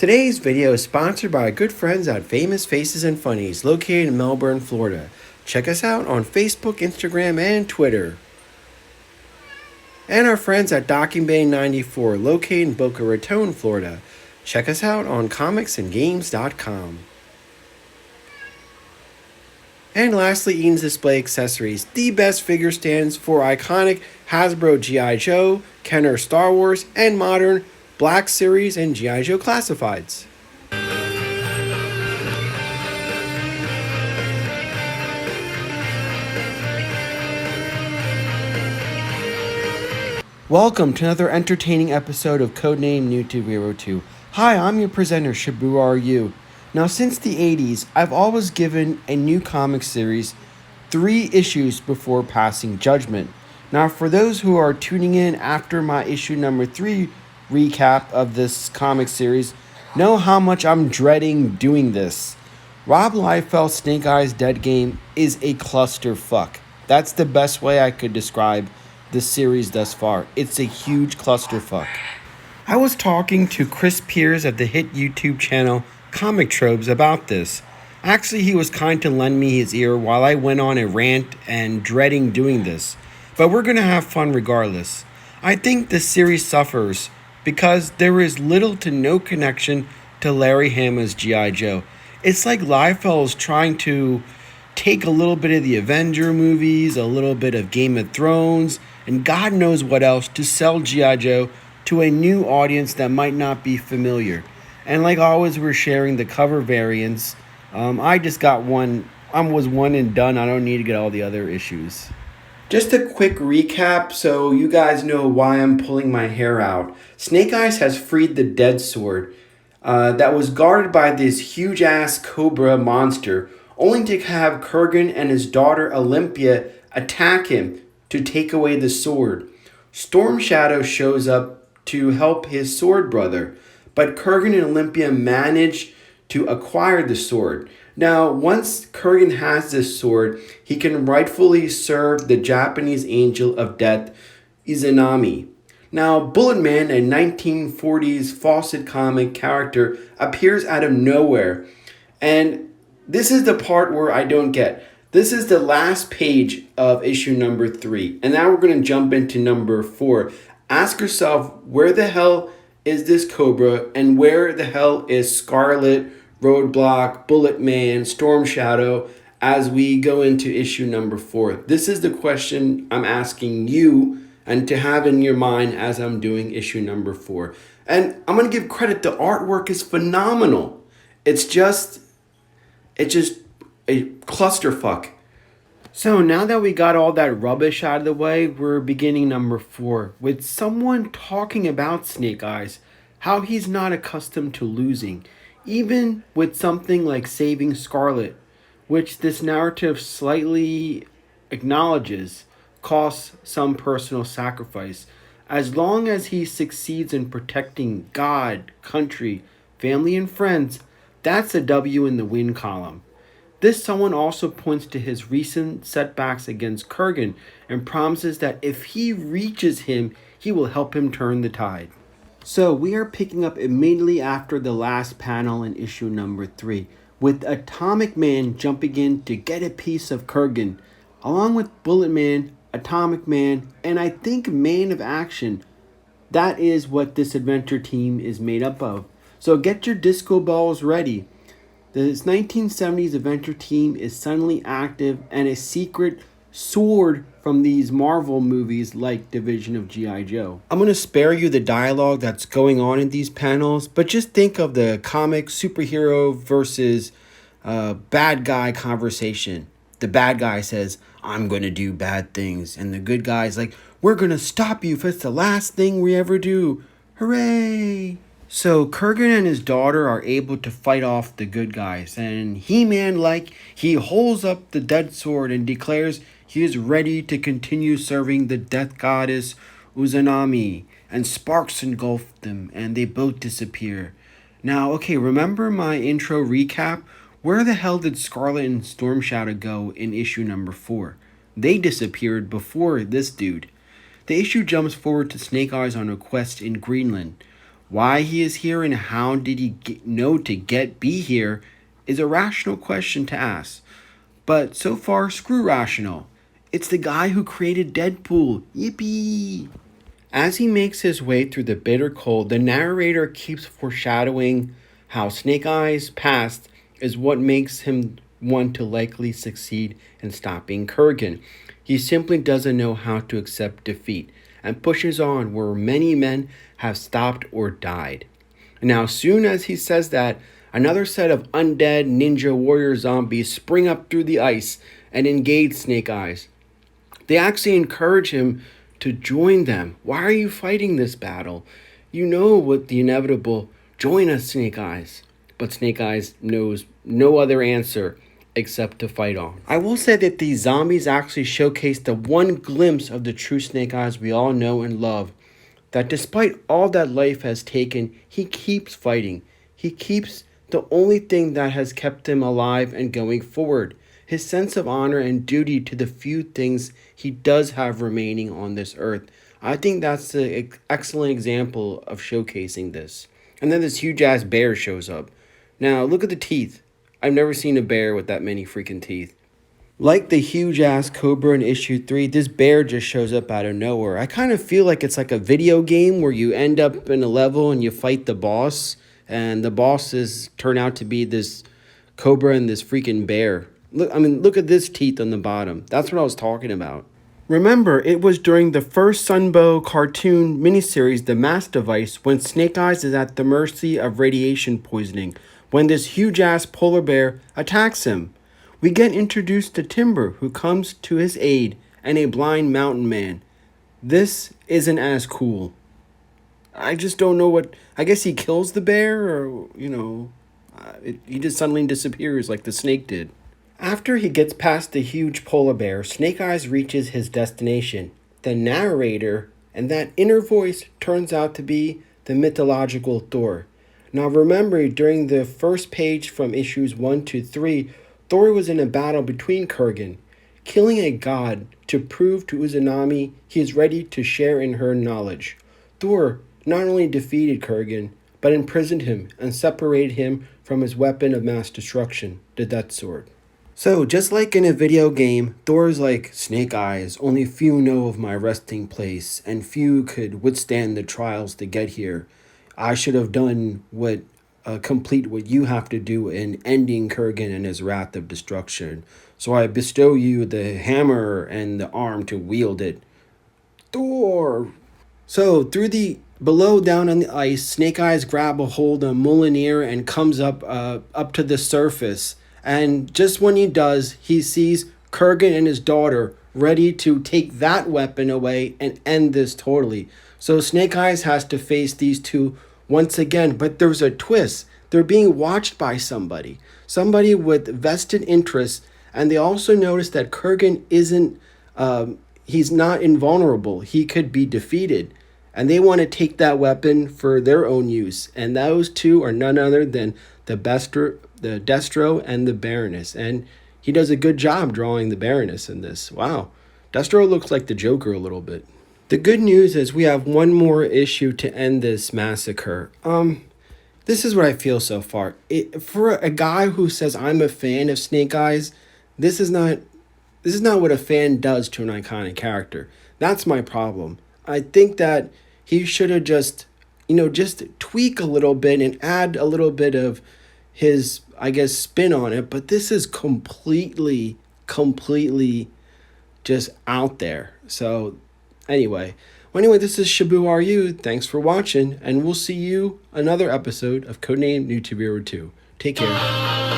Today's video is sponsored by our good friends at Famous Faces and Funnies, located in Melbourne, Florida. Check us out on Facebook, Instagram, and Twitter. And our friends at Docking Bay 94, located in Boca Raton, Florida. Check us out on comicsandgames.com. And lastly, Eaton's Display Accessories, the best figure stands for iconic Hasbro GIJoe, Kenner Star Wars, and modern Black Series and GIJoe Classifieds. Welcome to another entertaining episode of Codename New to Hero 2. Hi, I'm your presenter, Shibu RU. Now, since the 80s, I've always given a new comic series 3 issues before passing judgment. Now, for those who are tuning in after my issue number 3 recap of this comic series, know how much I'm dreading doing this. Rob Liefeld's Snake Eyes Deadgame is a clusterfuck. That's the best way I could describe the series thus far. It's a huge clusterfuck. I was talking to Chris Pierce at the hit YouTube channel Comic Tropes about this. Actually, he was kind to lend me his ear while I went on a rant and dreading doing this. But we're gonna have fun regardless. I think the series suffers because there is little to no connection to Larry Hama's G.I. Joe. It's like Liefeld is trying to take a little bit of the Avenger movies, a little bit of Game of Thrones, and God knows what else to sell G.I. Joe to a new audience that might not be familiar. And like always, we're sharing the cover variants. I just got one. I was one and done. I don't need to get all the other issues. Just a quick recap so you guys know why I'm pulling my hair out. Snake Eyes has freed the dead sword that was guarded by this huge-ass cobra monster, only to have Kurgan and his daughter Olympia attack him to take away the sword. Storm Shadow shows up to help his sword brother, but Kurgan and Olympia manage to acquire the sword. Now, once Kurgan has this sword, he can rightfully serve the Japanese angel of death, Izanami. Now, Bulletman, a 1940s Fawcett comic character, appears out of nowhere. And this is the part where I don't get. This is the last page of issue number 3. And now we're going to jump into number 4. Ask yourself, where the hell is this Cobra? And where the hell is Scarlet, Roadblock, Bulletman, Storm Shadow as we go into issue number 4? This is the question I'm asking you and to have in your mind as I'm doing issue number 4. And I'm going to give credit. The artwork is phenomenal. It's just a clusterfuck. So now that we got all that rubbish out of the way, we're beginning number 4 with someone talking about Snake Eyes, how he's not accustomed to losing. Even with something like saving Scarlet, which this narrative slightly acknowledges costs some personal sacrifice, as long as he succeeds in protecting God, country, family, and friends, that's a W in the win column. This someone also points to his recent setbacks against Kurgan and promises that if he reaches him, he will help him turn the tide. So we are picking up immediately after the last panel in issue number 3, with Atomic Man jumping in to get a piece of Kurgan, along with Bullet Man, Atomic Man, and I think Man of Action. That is what this adventure team is made up of. So get your disco balls ready. This 1970s adventure team is suddenly active, and a secret sword from these Marvel movies like Division of G.I. Joe. I'm going to spare you the dialogue that's going on in these panels, but just think of the comic superhero versus bad guy conversation. The bad guy says, I'm going to do bad things. And the good guy's like, we're going to stop you if it's the last thing we ever do. Hooray! So Kurgan and his daughter are able to fight off the good guys. And He-Man, he holds up the dead sword and declares he is ready to continue serving the death goddess Uzanami. And sparks engulf them and they both disappear. Now, okay, remember my intro recap? Where the hell did Scarlet and Storm Shadow go in issue number 4? They disappeared before this dude. The issue jumps forward to Snake Eyes on a quest in Greenland. Why he is here and how did he know to be here is a rational question to ask. But so far, screw rational. It's the guy who created Deadpool. Yippee! As he makes his way through the bitter cold, the narrator keeps foreshadowing how Snake Eyes' past is what makes him want to likely succeed in stopping Kurgan. He simply doesn't know how to accept defeat and pushes on where many men have stopped or died. Now, soon as he says that, another set of undead ninja warrior zombies spring up through the ice and engage Snake Eyes. They actually encourage him to join them. Why are you fighting this battle? You know what the inevitable. Join us, Snake Eyes. But Snake Eyes knows no other answer except to fight on. I will say that these zombies actually showcase the one glimpse of the true Snake Eyes we all know and love. That despite all that life has taken, he keeps fighting. He keeps the only thing that has kept him alive and going forward. His sense of honor and duty to the few things he does have remaining on this earth. I think that's an excellent example of showcasing this. And then this huge ass bear shows up. Now look at the teeth. I've never seen a bear with that many freaking teeth. Like the huge ass cobra in issue 3, this bear just shows up out of nowhere. I kind of feel like it's like a video game where you end up in a level and you fight the boss. And the bosses turn out to be this cobra and this freaking bear. Look at this teeth on the bottom. That's what I was talking about. Remember, it was during the first Sunbow cartoon miniseries, The Mass Device, when Snake Eyes is at the mercy of radiation poisoning, when this huge-ass polar bear attacks him. We get introduced to Timber, who comes to his aid, and a blind mountain man. This isn't as cool. I just don't know what... I guess he kills the bear, or, he just suddenly disappears like the snake did. After he gets past the huge polar bear, Snake Eyes reaches his destination. The narrator and that inner voice turns out to be the mythological Thor. Now remember, during the first page from issues 1 to 3, Thor was in a battle between Kurgan, killing a god to prove to Uzanami he is ready to share in her knowledge. Thor not only defeated Kurgan, but imprisoned him and separated him from his weapon of mass destruction, the Death Sword. So, just like in a video game, Thor's like, Snake Eyes, only few know of my resting place, and few could withstand the trials to get here. I should have done complete what you have to do in ending Kurgan and his wrath of destruction. So I bestow you the hammer and the arm to wield it. Thor! So, below down on the ice, Snake Eyes grab a hold of Mjolnir and comes up to the surface. And just when he does, he sees Kurgan and his daughter ready to take that weapon away and end this totally. So Snake Eyes has to face these two once again, but there's a twist. They're being watched by somebody with vested interests, and they also notice that Kurgan he's not invulnerable. He could be defeated, and they want to take that weapon for their own use. And those two are none other than the Destro and the Baroness. And he does a good job drawing the Baroness in this. Wow. Destro looks like the Joker a little bit. The good news is we have one more issue to end this massacre. This is what I feel so far. For a guy who says I'm a fan of Snake Eyes, this is not what a fan does to an iconic character. That's my problem. I think that he should have just tweak a little bit and add a little bit of his, spin on it. But this is completely just out there. So anyway, this is Shabu Are You. Thanks for watching, and we'll see you another episode of Codename New 2. Take care.